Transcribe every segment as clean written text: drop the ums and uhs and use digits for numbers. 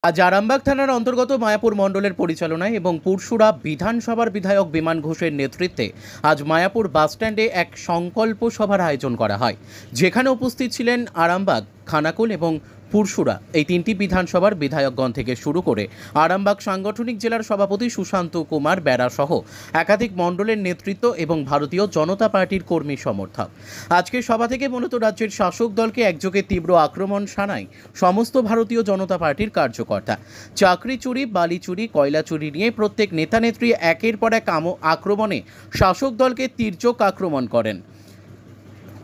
আজ আরামবাগ থানার অন্তর্গত মায়াপুর মণ্ডলের পরিচালনায় এবং পুরসুরা বিধানসভার বিধায়ক বিমান ঘোষের নেতৃত্বে আজ মায়াপুর বাসস্ট্যান্ডে এক সংকল্প সভার আয়োজন করা হয়, যেখানে উপস্থিত ছিলেন আরামবাগ, খানাকুল এবং পুরসুরা এই তিনটি বিধানসভার বিধায়কগণ থেকে শুরু করে আরামবাগ সাংগঠনিক জেলার সভাপতি সুশান্ত কুমার বেরা সহ একাধিক মণ্ডলের নেতৃত্ব এবং ভারতীয় জনতা পার্টির কর্মী সমর্থক। আজকের সভা থেকে মূলত রাজ্যের শাসক দলকে একযোগে তীব্র আক্রমণ শানায় সমস্ত ভারতীয় জনতা পার্টির কার্যকর্তা। চাকরি চুরি, বালি চুরি, কয়লা চুরি নিয়ে প্রত্যেক নেতানেত্রী একের পর এক আক্রমণে শাসক দলকে তীর্যক আক্রমণ করেন।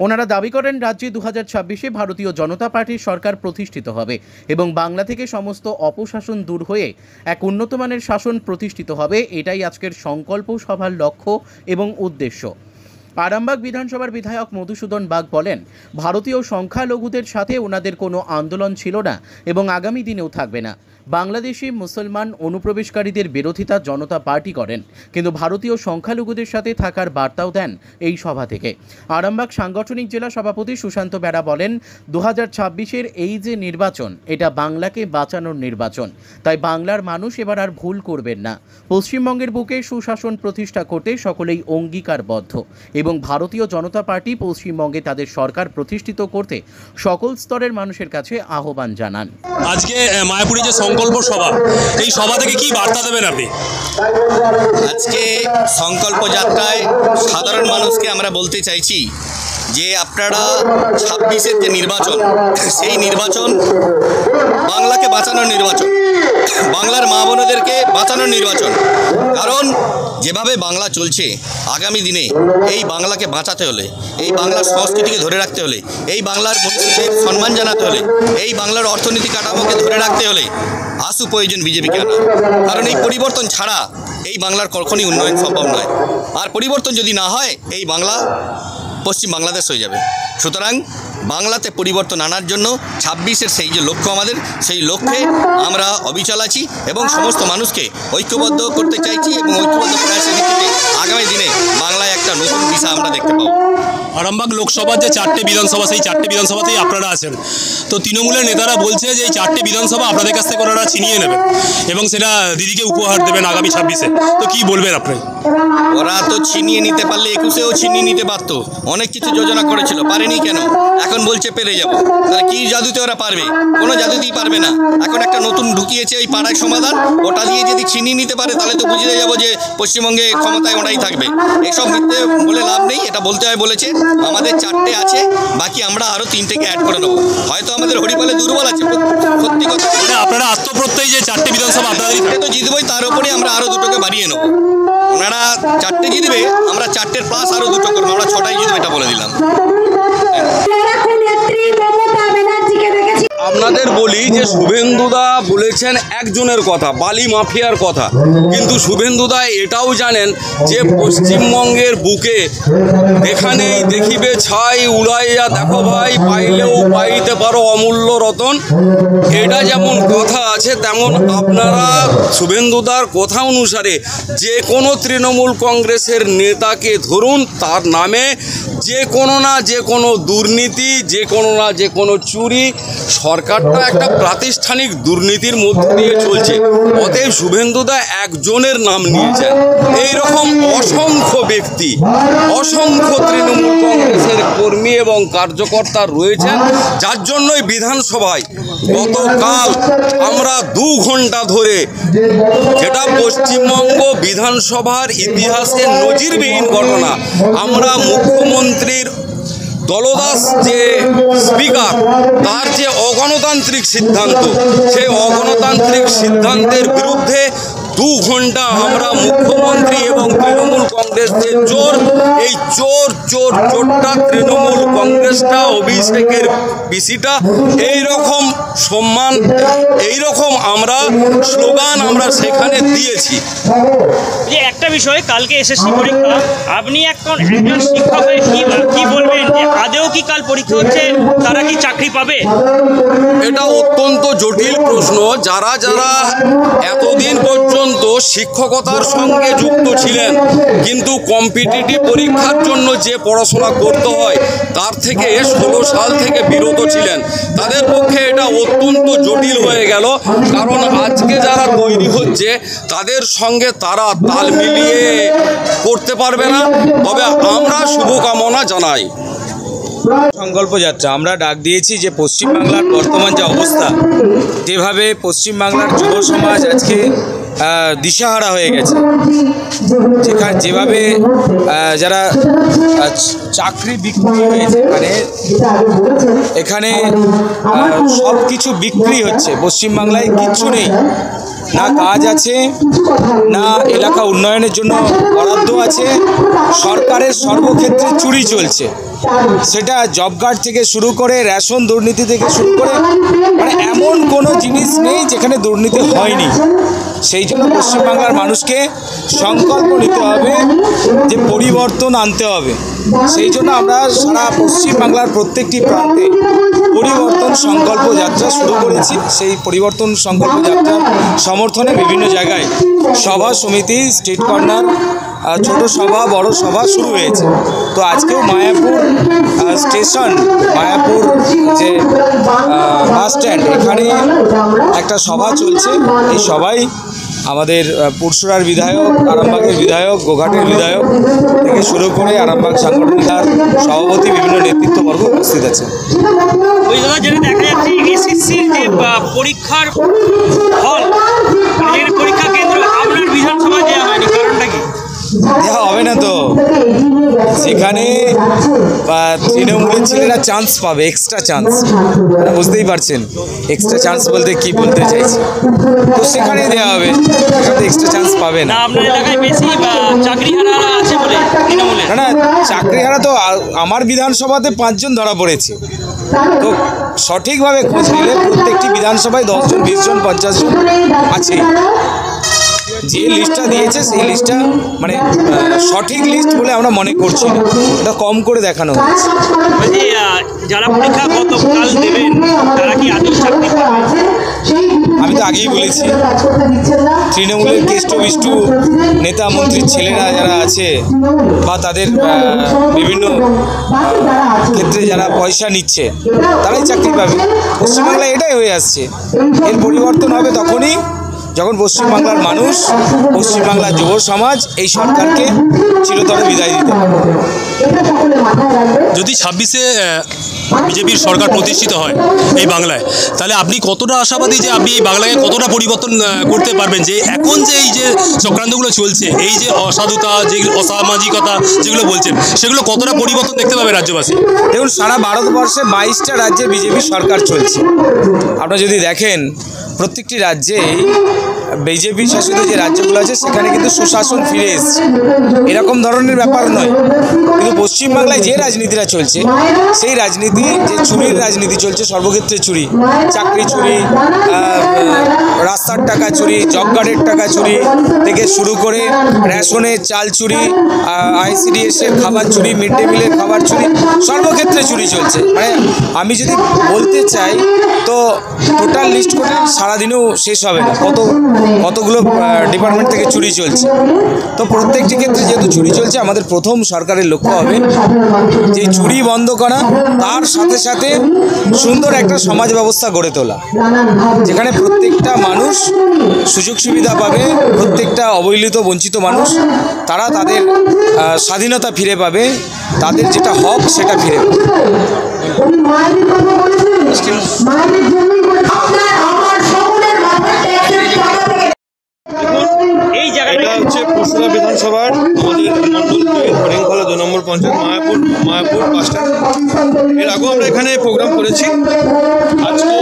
ওনারা দাবি করেন রাজ্যে 2026-এ ভারতীয় জনতা পার্টির সরকার প্রতিষ্ঠিত হবে এবং বাংলা থেকে সমস্ত অপশাসন দূর হয়ে এক উন্নতমানের শাসন প্রতিষ্ঠিত হবে। এটাই আজকের সংকল্প সভার লক্ষ্য এবং উদ্দেশ্য। আরামবাগ বিধানসভার বিধায়ক মধুসূদন বাগ বলেন, ভারতীয় সংখ্যালঘুদের সাথে ওনাদের কোনো আন্দোলন ছিল না এবং আগামী দিনেও থাকবে না। বাংলাদেশি মুসলমান অনুপ্রবেশকারীদের বিরোধিতা জনতা পার্টি করেন, কিন্তু ভারতীয় সংখ্যালঘুদের সাথে থাকার বার্তাও দেন এই সভা থেকে। আরামবাগ সাংগঠনিক জেলা সভাপতি সুশান্ত বেরা বলেন, 2026-এর এই যে নির্বাচন, এটা বাংলাকে বাঁচানোর নির্বাচন, তাই বাংলার মানুষ এবার আর ভুল করবেন না। পশ্চিমবঙ্গের বুকে সুশাসন প্রতিষ্ঠা করতে সকলেই অঙ্গীকারবদ্ধ এবং ভারতীয় জনতা পার্টি পশ্চিমবঙ্গে তাদের সরকার প্রতিষ্ঠিত করতে সকল স্তরের মানুষের কাছে আহ্বান জানান। আজকে মায়াপুরে যে সংকল্প সভা, এই সভা থেকে কি বার্তা দেবেন আপনি? আজকে সংকল্প যাত্রায় সাধারণ মানুষকে আমরা বলতে চাইছি যে আপনারা 26-এর যে নির্বাচন, সেই নির্বাচন বাংলাকে বাঁচানোর নির্বাচন, বাংলার মা বোনদেরকে বাঁচানোর নির্বাচন। কারণ যেভাবে বাংলা চলছে, আগামী দিনে এই বাংলাকে বাঁচাতে হলে, এই বাংলার সংস্কৃতিকে ধরে রাখতে হলে, এই বাংলার মনীষীদের সম্মান জানাতে হলে, এই বাংলার অর্থনীতি কাঠামোকে ধরে রাখতে হলে আশু প্রয়োজন বিজেপিকে আনা। কারণ এই পরিবর্তন ছাড়া এই বাংলার কখনই উন্নয়ন সম্ভব নয়। আর পরিবর্তন যদি না হয়, এই বাংলা পশ্চিম বাংলাদেশ হয়ে যাবে। সুতরাং বাংলাতে পরিবর্তন আনার জন্য 26-এর সেই যে লক্ষ্য আমাদের, সেই লক্ষ্যে আমরা অবিচল আছি এবং সমস্ত মানুষকে ঐক্যবদ্ধ করতে চাইছি এবং ঐক্যবদ্ধ প্রয়াসের ভিত্তিতে আগামী দিনে বাংলায় একটা নতুন দিশা আমরা দেখতে পাবো। আরামবাগ লোকসভার যে 4টে বিধানসভা, সেই 4টে বিধানসভাতেই আপনারা আছেন। তো তৃণমূলের নেতারা বলছে যে এই 4টে বিধানসভা আপনাদের কাছ থেকে ওনারা ছিনিয়ে নেবেন এবং সেটা দিদিকে উপহার দেবেন আগামী 26-এ। তো কি বলবেন আপনি? ওরা তো ছিনিয়ে নিতে পারলে 21-এও ছিনিয়ে নিতে পারত। অনেক কিছু যোজনা করেছিল, পারেনি কেন? এখন বলছে পেরে যাব। তাহলে কি জাদুতে ওরা পারবে? কোনো জাদুতেই পারবে না। এখন একটা নতুন ঢুকিয়েছে ওই পাড়ায় সমাধান, ওটা দিয়ে যদি ছিনিয়ে নিতে পারে তাহলে তো বুঝে যাবো যে পশ্চিমবঙ্গে ক্ষমতায় ওরাই থাকবে। এসব মিথ্যে বলে লাভ নেই, এটা বলতে হয় বলেছে। আমাদের 4টে আছে, বাকি আমরা আরও 3টেকে অ্যাড করে নেবো। হয়তো আমাদের হরিপালে দুর্বল আছে, সত্যি কথা। আপনারা আত্মপ্রত্যয় যে 4টে বিধানসভা আপনাদের তো জিতবই, তার উপরে আমরা আরও 2টোকে বাড়িয়ে নেবো। ওনারা 4টে জিতবে, আমরা 4টের প্লাস আরও 2টো করবো, আমরা 6টাই জিতবে, এটা বলে দিলাম। আপনাদের বলি যে শুভেন্দুদা বলেছেন একজনের কথা, বালি মাফিয়ার কথা, কিন্তু শুভেন্দুদা এটাও জানেন যে পশ্চিমবঙ্গের বুকে এখানেই দেখিবে ছাই উড়াইয়া দেখো ভাই, পাইলেও পাইতে পারো অমূল্য রতন। এটা যেমন কথা আছে, তেমন আপনারা শুভেন্দুদার কথা অনুসারে যে কোনো তৃণমূল কংগ্রেসের নেতাকে ধরুন, তার নামে যে কোনো না যে কোনো দুর্নীতি, যে কোনো না যে কোনো চুরি, সরকারটা একটা প্রাতিষ্ঠানিক দুর্নীতির মধ্যে দিয়ে চলছে। অতএব শুভেন্দুদা একজনের নাম নিয়েছেন, এইরকম অসংখ্য ব্যক্তি, অসংখ্য তৃণমূল কংগ্রেসের কর্মী এবং কার্যকর্তা রয়েছেন, যার জন্যই বিধানসভায় গতকাল আমরা 2 ঘন্টা ধরে, যেটা পশ্চিমবঙ্গ বিধানসভার ইতিহাসে নজিরবিহীন ঘটনা, আমরা মুখ্যমন্ত্রীর দলদাস যে স্পিকার, তার যে অগণতান্ত্রিক সিদ্ধান্ত, সেই অগণতান্ত্রিক সিদ্ধান্তের বিরুদ্ধে 2 ঘন্টা আমরা মুখ্যমন্ত্রী এবং তৃণমূল কংগ্রেসের জোর, এই চোরটা তৃণমূল কংগ্রেসটা, অভিষেকের পিসিটা, এইরকম সম্মান, এইরকম আমরা স্লোগান আমরা সেখানে দিয়েছি। যে একটা বিষয়, কালকে এসএসসি পরীক্ষা, আপনি একজন শিক্ষক হয়ে কি বলবেন যে আদেও কি কাল পরীক্ষা হচ্ছে, তারা কি চাকরি পাবে? এটা অত্যন্ত জটিল প্রশ্ন। যারা যারা এতদিন পর্যন্ত শিক্ষকতার সঙ্গে যুক্ত ছিলেন কিন্তু কম্পিটিটিভ পরীক্ষার জন্য যে পড়াশোনা করতে হয় তার থেকে 16 সাল থেকে বিরত ছিলেন, তাদের পক্ষে এটা অত্যন্ত জটিল হয়ে গেল। কারণ আজকে যারা তৈরি হচ্ছে তাদের সঙ্গে তারা তাল মিলিয়ে করতে পারবে না। তবে আমরা শুভকামনা জানাই। সংকল্প যাত্রা আমরা ডাক দিয়েছি যে পশ্চিমবাংলার বর্তমান যে অবস্থা, যেভাবে পশ্চিমবাংলার যুব সমাজ আজকে দিশাহারা হয়ে গেছে, যেভাবে যারা চাকরি বিক্রি হয়েছে, এখানে সব কিছু বিক্রি হচ্ছে। পশ্চিমবাংলায় কিচ্ছু নেই, না কাজ আছে, না এলাকা উন্নয়নের জন্য বরাদ্দ আছে। সরকারের সর্বক্ষেত্রে চুরি চলছে, সেটা জব কার্ড থেকে শুরু করে রেশন দুর্নীতি থেকে শুরু করে, মানে এমন কোনো জিনিস নেই যেখানে দুর্নীতি হয়নি। সেই জন্য পশ্চিমবাংলার মানুষকে সংকল্প নিতে হবে যে পরিবর্তন আনতে হবে। সেই জন্য আমরা সারা পশ্চিমবাংলার প্রত্যেকটি প্রান্তে পরিবর্তন সংকল্প যাত্রা শুরু করেছি। সেই পরিবর্তন সংকল্প যাত্রার সমর্থনে বিভিন্ন জায়গায় সভা সমিতি, স্ট্রিট কর্নার, ছোট সভা, বড় সভা শুরু হয়েছে। তো আজকেও মায়াপুর স্টেশন, মায়াপুর যে বাস স্ট্যান্ড, এখানে একটা সভা চলছে। এই সভায় আমাদের পুরসুরার বিধায়ক, আরামবাগের বিধায়ক, গোঘাটের বিধায়ক থেকে শুরু করে আরামবাগ সাংগঠনিকার সভাপতি, বিভিন্ন নেতৃত্ববর্গ উপস্থিত আছে। ওই জায়গায় যেটা দেখা যাচ্ছে এসএসসির যে পরীক্ষার হল, পরীক্ষা কেন্দ্র আপনার বিধানসভা দেওয়া হয়নি, কারণটা কি? দেওয়া হবে না তো, সেখানে তৃণমূলের ছেলেরা চান্স পাবে, এক্সট্রা চান্স। বুঝতেই পারছেন এক্সট্রা চান্স বলতে কি বলতে চাইছি, তো সেখানে দেওয়া হবে, এক্সট্রা চান্স পাবে না। আপনার এলাকায় বেশি চাকরিহারা আছে বলে তৃণমূলের? না, চাকরিহারা তো আমার বিধানসভাতে 5 জন ধরা পড়েছে। তো সঠিকভাবে খোঁজ নিলে প্রত্যেকটি বিধানসভায় 10 জন, 20 জন, 50 জন আছে। যে লিস্টটা দিয়েছে সেই লিস্টটা মানে সঠিক লিস্ট বলে আমরা মনে করছি না, এটা কম করে দেখানো হয়েছে। যারা পরীক্ষা গতকাল দেবেন তারা কি আদৌ চাকরি পাবে? আমি তো আগেই বলেছি, তৃণমূলের কেষ্টবিষ্টু নেতা মন্ত্রীর ছেলেরা যারা আছে বা তাদের বিভিন্ন ক্ষেত্রে যারা পয়সা নিচ্ছে তারাই চাকরি পাবে। পশ্চিমবাংলায় এটাই হয়ে আসছে। এর পরিবর্তন হবে তখনই যখন পশ্চিমবাংলার মানুষ, পশ্চিমবাংলার যুব সমাজ এই সরকারকে চিরতরে বিদায় দিতে হবে। যদি 26-এ বিজেপির সরকার প্রতিষ্ঠিত হয় এই বাংলায়, তাহলে আপনি কতটা আশাবাদী যে আপনি এই বাংলাকে কতটা পরিবর্তন করতে পারবেন? যে এখন যে এই যে চক্রান্তগুলো চলছে, এই যে অসাধুতা, যে অসামাজিকতা যেগুলো বলছেন, সেগুলো কতটা পরিবর্তন দেখতে পাবে রাজ্যবাসী? দেখুন, সারা ভারতবর্ষে 22টা রাজ্যে বিজেপি সরকার চলছে। আপনারা যদি দেখেন প্রত্যেকটি রাজ্যেই বিজেপি শাসিত যে রাজ্যগুলো আছে সেখানে কিন্তু সুশাসন ফিরে এসছে, এরকম ধরনের ব্যাপার নয়। কিন্তু পশ্চিমবাংলায় যে রাজনীতিটা চলছে, সেই রাজনীতি, যে চুরির রাজনীতি চলছে, সর্বক্ষেত্রে চুরি, চাকরি চুরি, রাস্তার টাকা চুরি, জব কার্ডের টাকা চুরি থেকে শুরু করে রেশনের চাল চুরি, আইসিডিএসের খাবার চুরি, মিড ডে মিলের খাবার চুরি, সর্বক্ষেত্রে চুরি চলছে। মানে আমি যদি বলতে চাই তো টোটাল লিস্ট করে সারাদিনেও শেষ হবে না কতগুলো ডিপার্টমেন্ট থেকে চুরি চলছে। তো প্রত্যেকটি ক্ষেত্রে যেহেতু চুরি চলছে, আমাদের প্রথম সরকারের লক্ষ্য হবে যে চুরি বন্ধ করা, তার সাথে সাথে সুন্দর একটা সমাজ ব্যবস্থা গড়ে তোলা, যেখানে প্রত্যেকটা মানুষ সুযোগ সুবিধা পাবে, প্রত্যেকটা অবহেলিত বঞ্চিত মানুষ তারা তাদের স্বাধীনতা ফিরে পাবে, তাদের যেটা হক সেটা ফিরে পাবে। এই জায়গাটা হচ্ছে পুরসুরা বিধানসভার আমাদের মন্ডল 2 হরিণখলা 2 নম্বর পঞ্চায়েত, মায়াপুর বাস স্ট্যান্ড। এর আগেও আমরা এখানে প্রোগ্রাম করেছি। আজকে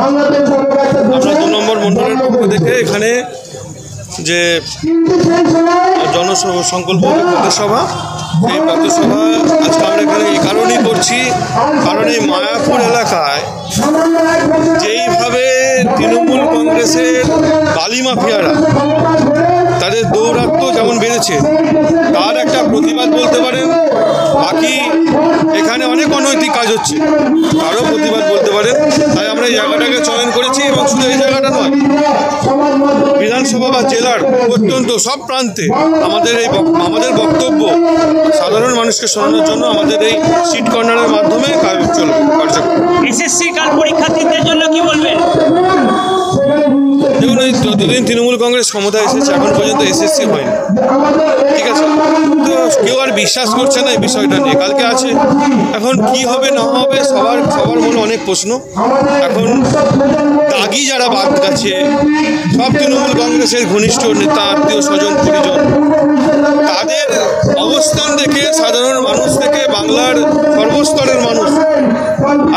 আমরা 2 নম্বর মন্ডলের পক্ষ থেকে এখানে যে জনসংকল্প পথসভা, এই পথসভা আজকে আমরা এখানে এই কারণেই করছি, কারণ এই মায়াপুর এলাকায় যেইভাবে তৃণমূল কংগ্রেসের বালি মাফিয়ারা তাদের দৌরাত্ম্য যেমন বেড়েছে তার একটা প্রতিবাদ বলতে পারেন। বাকি এখানে অনেক অনৈতিক কাজ হচ্ছে তারও প্রতিবাদ বলতে পারেন। তাই আমরা এই জায়গাটাকে চয়ন করেছি এবং শুধু এই জায়গাটা নয়, বিধানসভা বা জেলার অত্যন্ত সব প্রান্তে আমাদের বক্তব্য সাধারণ মানুষকে শোনানোর জন্য আমাদের এই সিট কর্নারের মাধ্যমে কাজ চলবে কার্যক্রম। এসএসসি কাল পরীক্ষার্থীদের জন্য কি বলবেন? দেখুন, এই যতদিন তৃণমূল কংগ্রেস ক্ষমতায় এসেছে এখন পর্যন্ত এসএসসি হয়নি, ঠিক আছে? তো কেউ আর বিশ্বাস করছে না এই বিষয়টা নিয়ে। কালকে আছে, এখন কি হবে না হবে সবার মনে অনেক প্রশ্ন। এখন দাগি যারা বাদ গেছে সব তৃণমূল কংগ্রেসের ঘনিষ্ঠ নেতা, আত্মীয় স্বজন, পরিজন, তাদের অবস্থান দেখে সাধারণ মানুষ থেকে বাংলার সর্বস্তরের মানুষ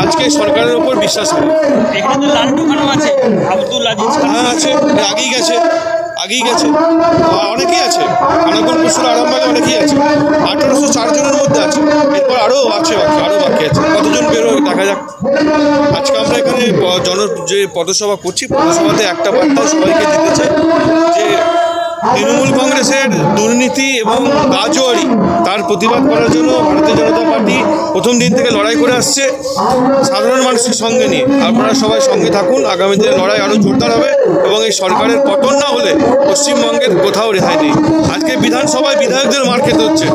আজকে সরকারের উপর বিশ্বাস করে। এখানে তো লালটু খানও আছে, আব্দুল আজিজ খান আছে, আগেই গেছে অনেকেই আছে, খানাকুল পশুর আরামবাগে অনেকেই আছে, 1804 জনের মধ্যে আছে। এরপর আরও বাকি আছে, কতজন বেরোয় দেখা যাক। আজকে আমরা এখানে যে পদসভা করছি, পদসভাতে একটা বার্তা সবাইকে দিতে চাই যে তৃণমূল কংগ্রেসের দুর্নীতি এবং গাজোয়ারি তার প্রতিবাদ করার জন্য ভারতীয় জনতা পার্টি প্রথম দিন থেকে লড়াই করে আসছে সাধারণ মানুষের সঙ্গে নিয়ে। আপনারা সবাই সঙ্গে থাকুন, আগামী দিনে লড়াই আরও জোরদার হবে এবং এই সরকারের পতন না হলে পশ্চিমবঙ্গের কোথাও রেহাই নেই। আজকে বিধানসভায় বিধায়কদের মার খেতে হচ্ছে,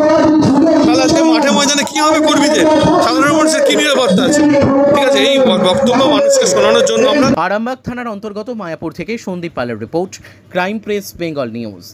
তাহলে আজকে মাঠে ময়দানে কী হবে কর্মীদের? সাধারণ মানুষের কী নিরাপত্তা আছে? ঠিক আছে, এই বক্তব্য মানুষকে শোনানোর জন্য আমরা আরামবাগ থানার অন্তর্গত মায়াপুর থেকে সন্দীপ পালের report, crime press Bengal news.